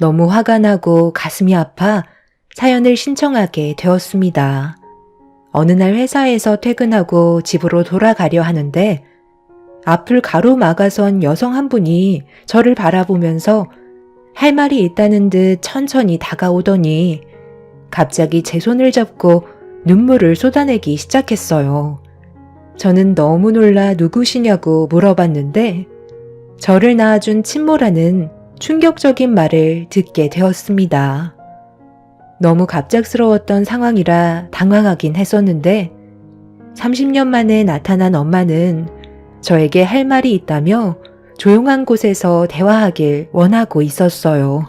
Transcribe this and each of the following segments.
너무 화가 나고 가슴이 아파 사연을 신청하게 되었습니다. 어느 날 회사에서 퇴근하고 집으로 돌아가려 하는데 앞을 가로막아선 여성 한 분이 저를 바라보면서 할 말이 있다는 듯 천천히 다가오더니 갑자기 제 손을 잡고 눈물을 쏟아내기 시작했어요. 저는 너무 놀라 누구시냐고 물어봤는데 저를 낳아준 친모라는 충격적인 말을 듣게 되었습니다. 너무 갑작스러웠던 상황이라 당황하긴 했었는데 30년 만에 나타난 엄마는 저에게 할 말이 있다며 조용한 곳에서 대화하길 원하고 있었어요.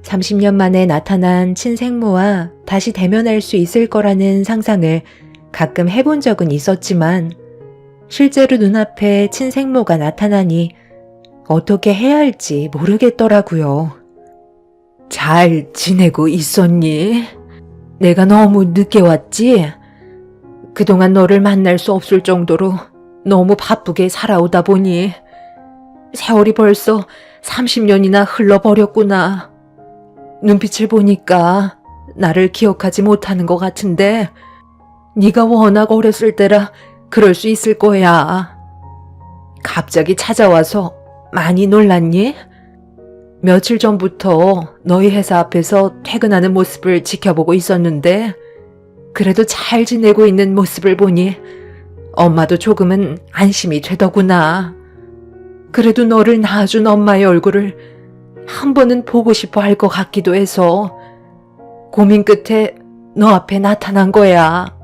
30년 만에 나타난 친생모와 다시 대면할 수 있을 거라는 상상을 가끔 해본 적은 있었지만 실제로 눈앞에 친생모가 나타나니 어떻게 해야 할지 모르겠더라고요. 잘 지내고 있었니? 내가 너무 늦게 왔지? 그동안 너를 만날 수 없을 정도로 너무 바쁘게 살아오다 보니 세월이 벌써 30년이나 흘러버렸구나. 눈빛을 보니까 나를 기억하지 못하는 것 같은데 네가 워낙 어렸을 때라 그럴 수 있을 거야. 갑자기 찾아와서 많이 놀랐니? 며칠 전부터 너희 회사 앞에서 퇴근하는 모습을 지켜보고 있었는데 그래도 잘 지내고 있는 모습을 보니 엄마도 조금은 안심이 되더구나. 그래도 너를 낳아준 엄마의 얼굴을 한 번은 보고 싶어 할 것 같기도 해서 고민 끝에 너 앞에 나타난 거야.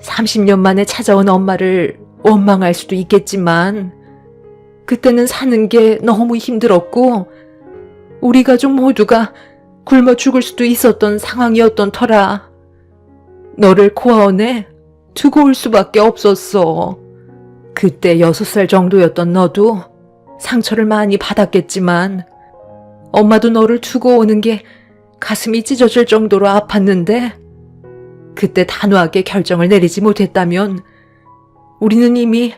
30년 만에 찾아온 엄마를 원망할 수도 있겠지만 그때는 사는 게 너무 힘들었고 우리 가족 모두가 굶어 죽을 수도 있었던 상황이었던 터라 너를 고아원에 두고 올 수밖에 없었어. 그때 6살 정도였던 너도 상처를 많이 받았겠지만 엄마도 너를 두고 오는 게 가슴이 찢어질 정도로 아팠는데 그때 단호하게 결정을 내리지 못했다면 우리는 이미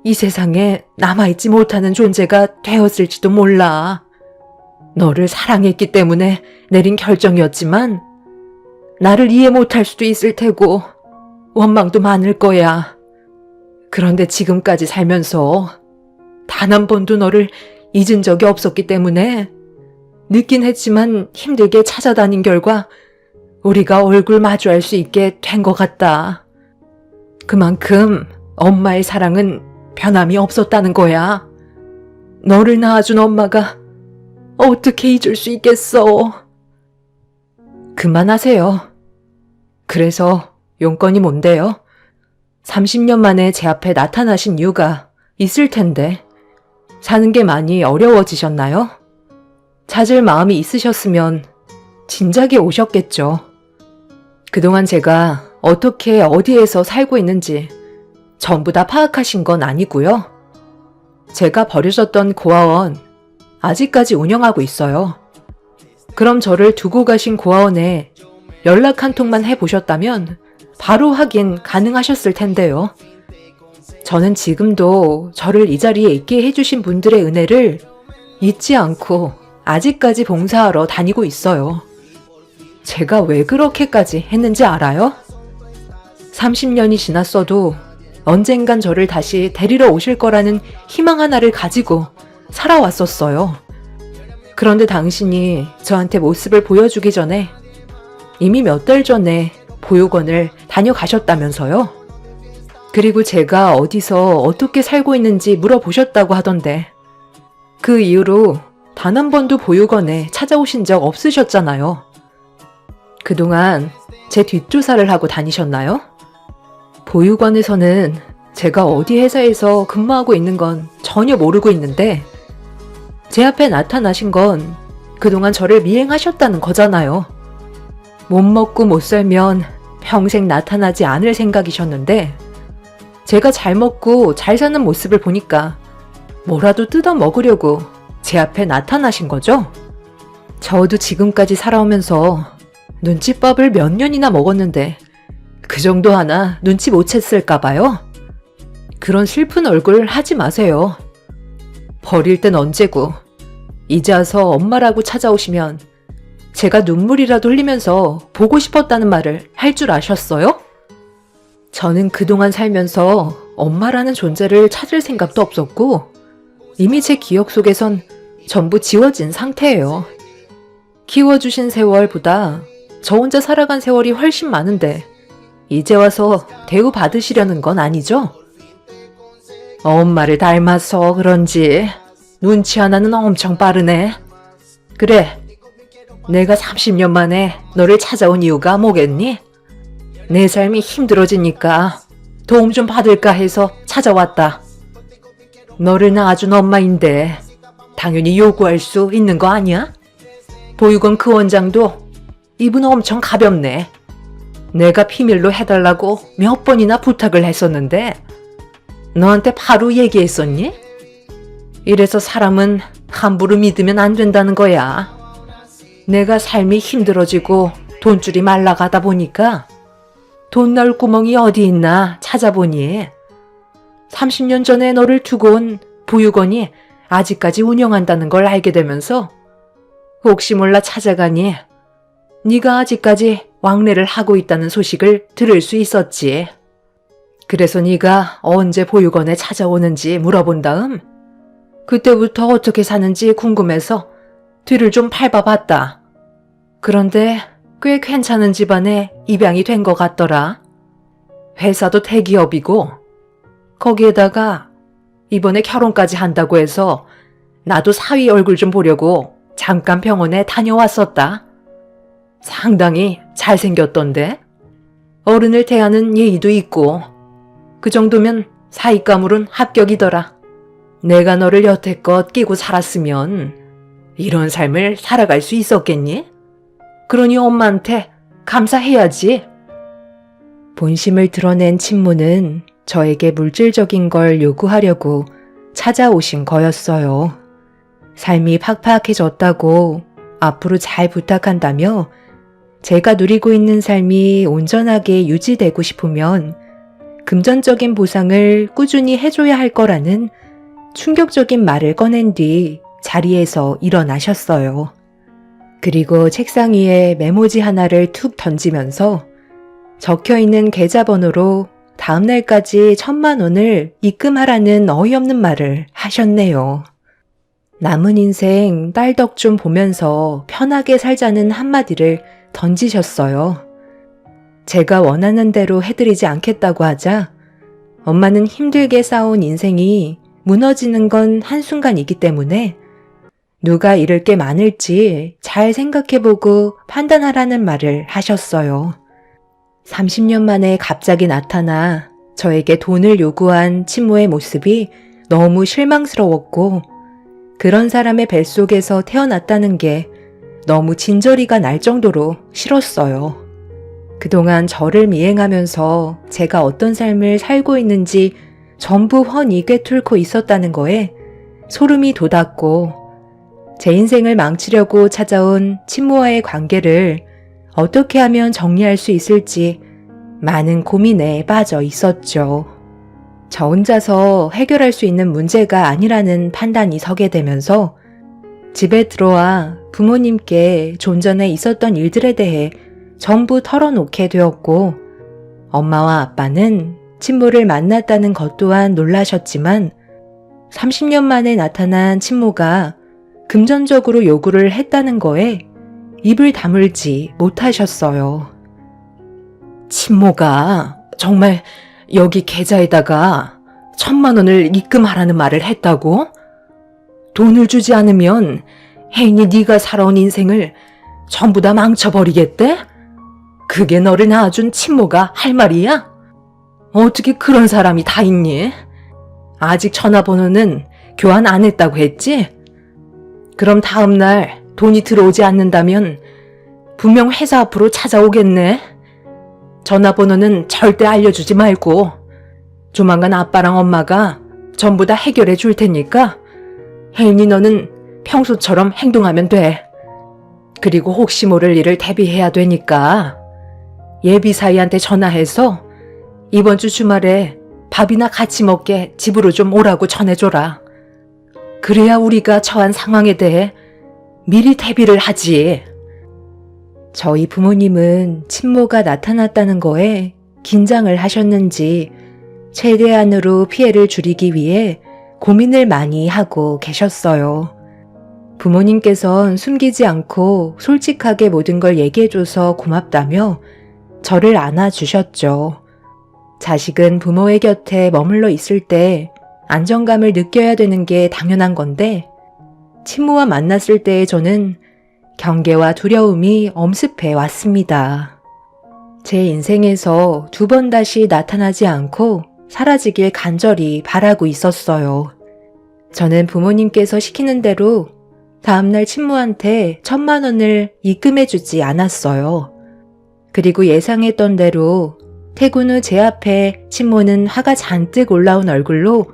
이 세상에 남아있지 못하는 존재가 되었을지도 몰라. 너를 사랑했기 때문에 내린 결정이었지만 나를 이해 못할 수도 있을 테고 원망도 많을 거야. 그런데 지금까지 살면서 단 한 번도 너를 잊은 적이 없었기 때문에 늦긴 했지만 힘들게 찾아다닌 결과 우리가 얼굴 마주할 수 있게 된 것 같다. 그만큼 엄마의 사랑은 변함이 없었다는 거야. 너를 낳아준 엄마가 어떻게 잊을 수 있겠어. 그만하세요. 그래서 용건이 뭔데요? 30년 만에 제 앞에 나타나신 이유가 있을 텐데 사는 게 많이 어려워지셨나요? 찾을 마음이 있으셨으면 진작에 오셨겠죠. 그동안 제가 어떻게 어디에서 살고 있는지 전부 다 파악하신 건 아니고요. 제가 버려졌던 고아원 아직까지 운영하고 있어요. 그럼 저를 두고 가신 고아원에 연락 한 통만 해보셨다면 바로 확인 가능하셨을 텐데요. 저는 지금도 저를 이 자리에 있게 해주신 분들의 은혜를 잊지 않고 아직까지 봉사하러 다니고 있어요. 제가 왜 그렇게까지 했는지 알아요? 30년이 지났어도 언젠간 저를 다시 데리러 오실 거라는 희망 하나를 가지고 살아왔었어요. 그런데 당신이 저한테 모습을 보여주기 전에 이미 몇 달 전에 보육원을 다녀가셨다면서요? 그리고 제가 어디서 어떻게 살고 있는지 물어보셨다고 하던데 그 이후로 단 한 번도 보육원에 찾아오신 적 없으셨잖아요. 그동안 제 뒷조사를 하고 다니셨나요? 보육원에서는 제가 어디 회사에서 근무하고 있는 건 전혀 모르고 있는데 제 앞에 나타나신 건 그동안 저를 미행하셨다는 거잖아요. 못 먹고 못 살면 평생 나타나지 않을 생각이셨는데 제가 잘 먹고 잘 사는 모습을 보니까 뭐라도 뜯어 먹으려고 제 앞에 나타나신 거죠? 저도 지금까지 살아오면서 눈칫밥을 몇 년이나 먹었는데 그 정도 하나 눈치 못 챘을까 봐요. 그런 슬픈 얼굴 하지 마세요. 버릴 땐 언제고 이제 와서 엄마라고 찾아오시면 제가 눈물이라도 흘리면서 보고 싶었다는 말을 할 줄 아셨어요? 저는 그동안 살면서 엄마라는 존재를 찾을 생각도 없었고 이미 제 기억 속에선 전부 지워진 상태예요. 키워주신 세월보다 저 혼자 살아간 세월이 훨씬 많은데 이제 와서 대우받으시려는 건 아니죠? 엄마를 닮아서 그런지 눈치 하나는 엄청 빠르네. 그래, 내가 30년 만에 너를 찾아온 이유가 뭐겠니? 내 삶이 힘들어지니까 도움 좀 받을까 해서 찾아왔다. 너를 낳아준 엄마인데 당연히 요구할 수 있는 거 아니야? 보육원 그 원장도 이분 엄청 가볍네. 내가 비밀로 해달라고 몇 번이나 부탁을 했었는데 너한테 바로 얘기했었니? 이래서 사람은 함부로 믿으면 안 된다는 거야. 내가 삶이 힘들어지고 돈줄이 말라가다 보니까 돈 넣을 구멍이 어디 있나 찾아보니 30년 전에 너를 두고 온 보육원이 아직까지 운영한다는 걸 알게 되면서 혹시 몰라 찾아가니 네가 아직까지 왕래를 하고 있다는 소식을 들을 수 있었지. 그래서 네가 언제 보육원에 찾아오는지 물어본 다음 그때부터 어떻게 사는지 궁금해서 뒤를 좀 밟아봤다. 그런데 꽤 괜찮은 집안에 입양이 된 것 같더라. 회사도 대기업이고 거기에다가 이번에 결혼까지 한다고 해서 나도 사위 얼굴 좀 보려고 잠깐 병원에 다녀왔었다. 상당히 잘생겼던데? 어른을 대하는 예의도 있고 그 정도면 사윗감으론 합격이더라. 내가 너를 여태껏 끼고 살았으면 이런 삶을 살아갈 수 있었겠니? 그러니 엄마한테 감사해야지. 본심을 드러낸 친모는 저에게 물질적인 걸 요구하려고 찾아오신 거였어요. 삶이 팍팍해졌다고 앞으로 잘 부탁한다며 제가 누리고 있는 삶이 온전하게 유지되고 싶으면 금전적인 보상을 꾸준히 해줘야 할 거라는 충격적인 말을 꺼낸 뒤 자리에서 일어나셨어요. 그리고 책상 위에 메모지 하나를 툭 던지면서 적혀있는 계좌번호로 다음 날까지 1,000만 원을 입금하라는 어이없는 말을 하셨네요. 남은 인생 딸 덕 좀 보면서 편하게 살자는 한마디를 던지셨어요. 제가 원하는 대로 해드리지 않겠다고 하자 엄마는 힘들게 쌓아온 인생이 무너지는 건 한순간이기 때문에 누가 잃을 게 많을지 잘 생각해보고 판단하라는 말을 하셨어요. 30년 만에 갑자기 나타나 저에게 돈을 요구한 친모의 모습이 너무 실망스러웠고 그런 사람의 뱃속에서 태어났다는 게 너무 진저리가 날 정도로 싫었어요. 그동안 저를 미행하면서 제가 어떤 삶을 살고 있는지 전부 훤히 꿰뚫고 있었다는 거에 소름이 돋았고 제 인생을 망치려고 찾아온 친모와의 관계를 어떻게 하면 정리할 수 있을지 많은 고민에 빠져 있었죠. 저 혼자서 해결할 수 있는 문제가 아니라는 판단이 서게 되면서 집에 들어와 부모님께 좀 전에 있었던 일들에 대해 전부 털어놓게 되었고 엄마와 아빠는 친모를 만났다는 것 또한 놀라셨지만 30년 만에 나타난 친모가 금전적으로 요구를 했다는 거에 입을 다물지 못하셨어요. 친모가 정말 여기 계좌에다가 1,000만 원을 입금하라는 말을 했다고? 돈을 주지 않으면 혜인이 네가 살아온 인생을 전부 다 망쳐버리겠대? 그게 너를 낳아준 친모가 할 말이야? 어떻게 그런 사람이 다 있니? 아직 전화번호는 교환 안 했다고 했지? 그럼 다음날 돈이 들어오지 않는다면 분명 회사 앞으로 찾아오겠네. 전화번호는 절대 알려주지 말고 조만간 아빠랑 엄마가 전부 다 해결해 줄 테니까 혜인이 너는 평소처럼 행동하면 돼. 그리고 혹시 모를 일을 대비해야 되니까 예비사이한테 전화해서 이번 주 주말에 밥이나 같이 먹게 집으로 좀 오라고 전해줘라. 그래야 우리가 처한 상황에 대해 미리 대비를 하지. 저희 부모님은 친모가 나타났다는 거에 긴장을 하셨는지 최대한으로 피해를 줄이기 위해 고민을 많이 하고 계셨어요. 부모님께선 숨기지 않고 솔직하게 모든 걸 얘기해줘서 고맙다며 저를 안아주셨죠. 자식은 부모의 곁에 머물러 있을 때 안정감을 느껴야 되는 게 당연한 건데 친모와 만났을 때의 저는 경계와 두려움이 엄습해 왔습니다. 제 인생에서 2번 다시 나타나지 않고 사라지길 간절히 바라고 있었어요. 저는 부모님께서 시키는 대로 다음날 친모한테 1,000만 원을 입금해주지 않았어요. 그리고 예상했던 대로 퇴근 후 제 앞에 친모는 화가 잔뜩 올라온 얼굴로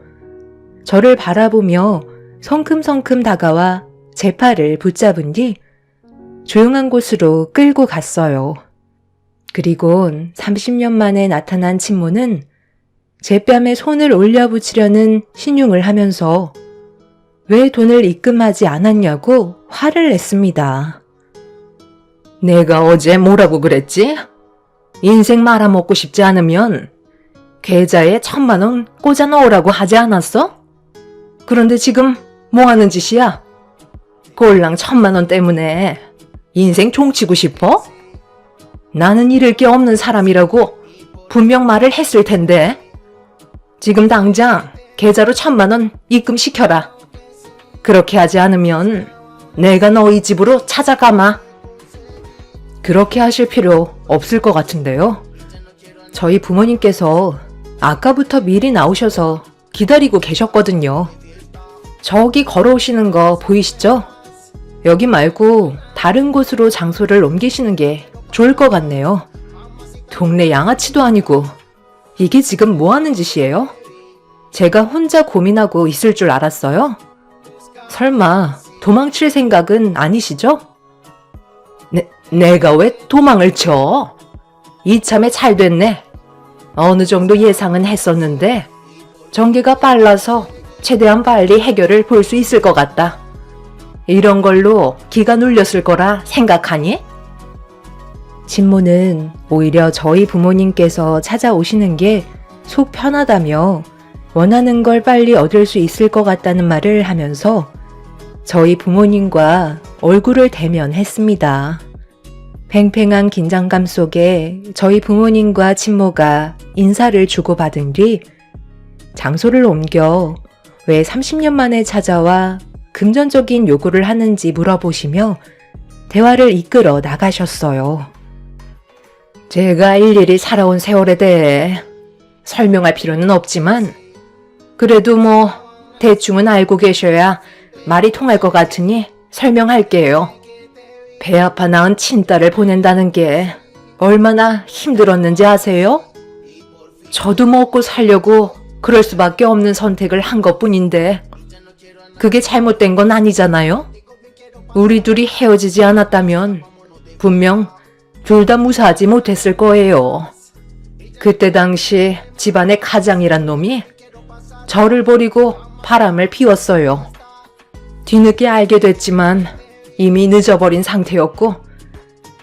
저를 바라보며 성큼성큼 다가와 제 팔을 붙잡은 뒤 조용한 곳으로 끌고 갔어요. 그리곤 30년 만에 나타난 친모는 제 뺨에 손을 올려붙이려는 신용을 하면서 왜 돈을 입금하지 않았냐고 화를 냈습니다. 내가 어제 뭐라고 그랬지? 인생 말아먹고 싶지 않으면 계좌에 1,000만 원 꽂아 넣으라고 하지 않았어? 그런데 지금 뭐 하는 짓이야? 꼴랑 1,000만 원 때문에 인생 종치고 싶어? 나는 잃을 게 없는 사람이라고 분명 말을 했을 텐데. 지금 당장 계좌로 1,000만 원 입금시켜라. 그렇게 하지 않으면 내가 너희 집으로 찾아가마. 그렇게 하실 필요 없을 것 같은데요. 저희 부모님께서 아까부터 미리 나오셔서 기다리고 계셨거든요. 저기 걸어오시는 거 보이시죠? 여기 말고 다른 곳으로 장소를 옮기시는 게 좋을 것 같네요. 동네 양아치도 아니고 이게 지금 뭐 하는 짓이에요? 제가 혼자 고민하고 있을 줄 알았어요? 설마 도망칠 생각은 아니시죠? 내가 왜 도망을 쳐? 이참에 잘 됐네. 어느 정도 예상은 했었는데 전개가 빨라서 최대한 빨리 해결을 볼 수 있을 것 같다. 이런 걸로 기가 눌렸을 거라 생각하니? 친모는 오히려 저희 부모님께서 찾아오시는 게 속 편하다며 원하는 걸 빨리 얻을 수 있을 것 같다는 말을 하면서 저희 부모님과 얼굴을 대면했습니다. 팽팽한 긴장감 속에 저희 부모님과 친모가 인사를 주고받은 뒤 장소를 옮겨 왜 30년 만에 찾아와 금전적인 요구를 하는지 물어보시며 대화를 이끌어 나가셨어요. 제가 일일이 살아온 세월에 대해 설명할 필요는 없지만 그래도 뭐 대충은 알고 계셔야 말이 통할 것 같으니 설명할게요. 배 아파 낳은 친딸을 보낸다는 게 얼마나 힘들었는지 아세요? 저도 먹고 살려고 그럴 수밖에 없는 선택을 한 것뿐인데 그게 잘못된 건 아니잖아요? 우리 둘이 헤어지지 않았다면 분명 둘 다 무사하지 못했을 거예요. 그때 당시 집안의 가장이란 놈이 저를 버리고 바람을 피웠어요. 뒤늦게 알게 됐지만 이미 늦어버린 상태였고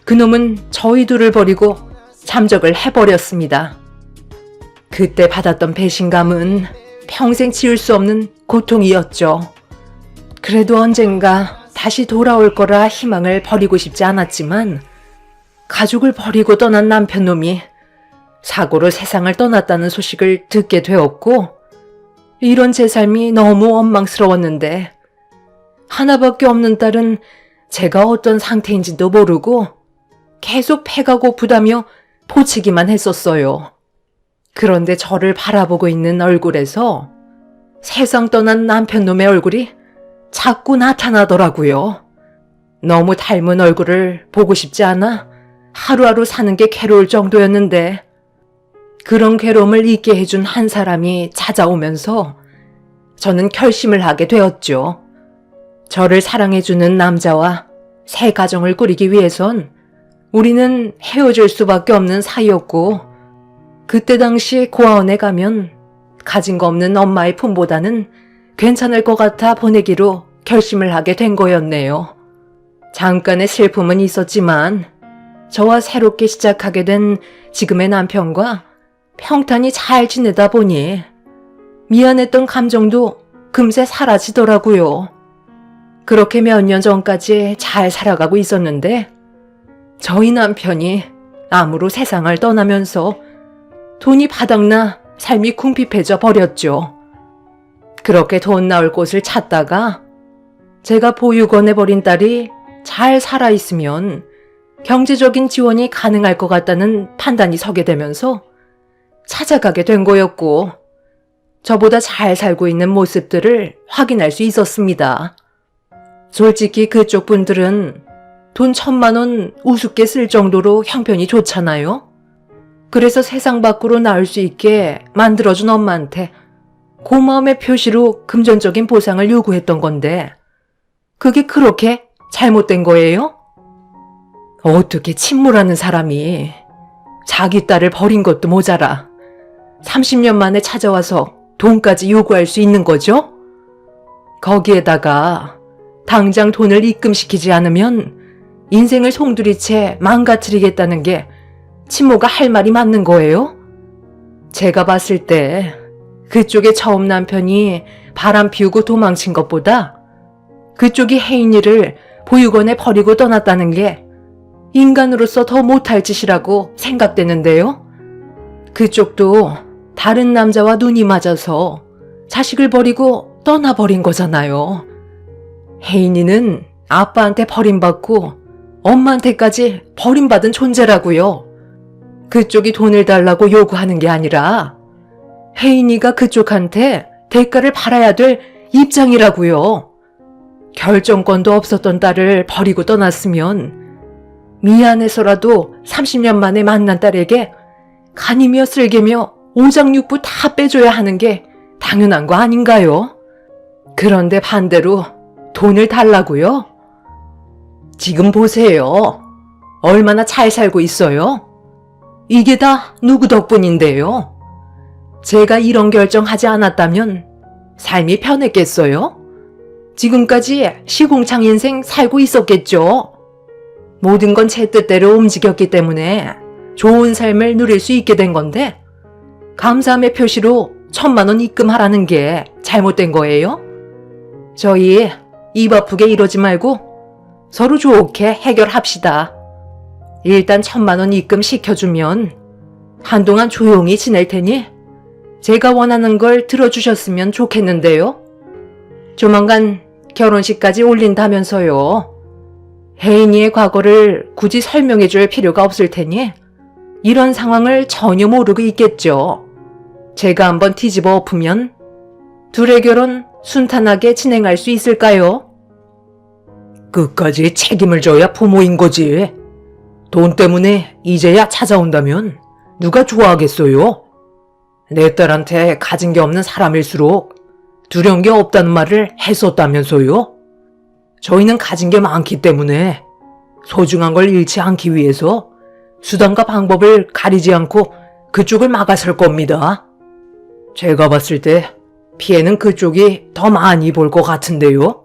그놈은 저희 둘을 버리고 잠적을 해버렸습니다. 그때 받았던 배신감은 평생 지울 수 없는 고통이었죠. 그래도 언젠가 다시 돌아올 거라 희망을 버리고 싶지 않았지만 가족을 버리고 떠난 남편놈이 사고로 세상을 떠났다는 소식을 듣게 되었고 이런 제 삶이 너무 원망스러웠는데 하나밖에 없는 딸은 제가 어떤 상태인지도 모르고 계속 패가 고프다며 포치기만 했었어요. 그런데 저를 바라보고 있는 얼굴에서 세상 떠난 남편놈의 얼굴이 자꾸 나타나더라고요. 너무 닮은 얼굴을 보고 싶지 않아 하루하루 사는 게 괴로울 정도였는데 그런 괴로움을 잊게 해준 한 사람이 찾아오면서 저는 결심을 하게 되었죠. 저를 사랑해주는 남자와 새 가정을 꾸리기 위해선 우리는 헤어질 수밖에 없는 사이였고 그때 당시 고아원에 가면 가진 거 없는 엄마의 품보다는 괜찮을 것 같아 보내기로 결심을 하게 된 거였네요. 잠깐의 슬픔은 있었지만 저와 새롭게 시작하게 된 지금의 남편과 평탄히 잘 지내다 보니 미안했던 감정도 금세 사라지더라고요. 그렇게 몇 년 전까지 잘 살아가고 있었는데 저희 남편이 암으로 세상을 떠나면서 돈이 바닥나 삶이 궁핍해져 버렸죠. 그렇게 돈 나올 곳을 찾다가 제가 보육원에 버린 딸이 잘 살아있으면 경제적인 지원이 가능할 것 같다는 판단이 서게 되면서 찾아가게 된 거였고, 저보다 잘 살고 있는 모습들을 확인할 수 있었습니다. 솔직히 그쪽 분들은 돈 1,000만 원 우습게 쓸 정도로 형편이 좋잖아요. 그래서 세상 밖으로 나올 수 있게 만들어준 엄마한테 고마움의 표시로 금전적인 보상을 요구했던 건데 그게 그렇게 잘못된 거예요? 어떻게 침몰하는 사람이 자기 딸을 버린 것도 모자라 30년 만에 찾아와서 돈까지 요구할 수 있는 거죠? 거기에다가 당장 돈을 입금시키지 않으면 인생을 송두리째 망가뜨리겠다는 게 친모가 할 말이 맞는 거예요? 제가 봤을 때 그쪽의 처음 남편이 바람 피우고 도망친 것보다 그쪽이 혜인이를 보육원에 버리고 떠났다는 게 인간으로서 더 못할 짓이라고 생각되는데요. 그쪽도 다른 남자와 눈이 맞아서 자식을 버리고 떠나버린 거잖아요. 혜인이는 아빠한테 버림받고 엄마한테까지 버림받은 존재라고요. 그쪽이 돈을 달라고 요구하는 게 아니라 혜인이가 그쪽한테 대가를 받아야 될 입장이라고요. 결정권도 없었던 딸을 버리고 떠났으면 미안해서라도 30년 만에 만난 딸에게 간이며 쓸개며 오장육부 다 빼줘야 하는 게 당연한 거 아닌가요? 그런데 반대로 돈을 달라고요? 지금 보세요. 얼마나 잘 살고 있어요? 이게 다 누구 덕분인데요? 제가 이런 결정하지 않았다면 삶이 편했겠어요? 지금까지 시궁창 인생 살고 있었겠죠? 모든 건 제 뜻대로 움직였기 때문에 좋은 삶을 누릴 수 있게 된 건데 감사함의 표시로 1,000만 원 입금하라는 게 잘못된 거예요? 저희 입 아프게 이러지 말고 서로 좋게 해결합시다. 일단 1,000만 원 입금시켜주면 한동안 조용히 지낼 테니 제가 원하는 걸 들어주셨으면 좋겠는데요. 조만간 결혼식까지 올린다면서요. 혜인이의 과거를 굳이 설명해 줄 필요가 없을 테니 이런 상황을 전혀 모르고 있겠죠. 제가 한번 뒤집어 엎으면 둘의 결혼 순탄하게 진행할 수 있을까요? 끝까지 책임을 져야 부모인 거지. 돈 때문에 이제야 찾아온다면 누가 좋아하겠어요? 내 딸한테 가진 게 없는 사람일수록 두려운 게 없다는 말을 했었다면서요? 저희는 가진 게 많기 때문에 소중한 걸 잃지 않기 위해서 수단과 방법을 가리지 않고 그쪽을 막아설 겁니다. 제가 봤을 때 피해는 그쪽이 더 많이 볼 것 같은데요.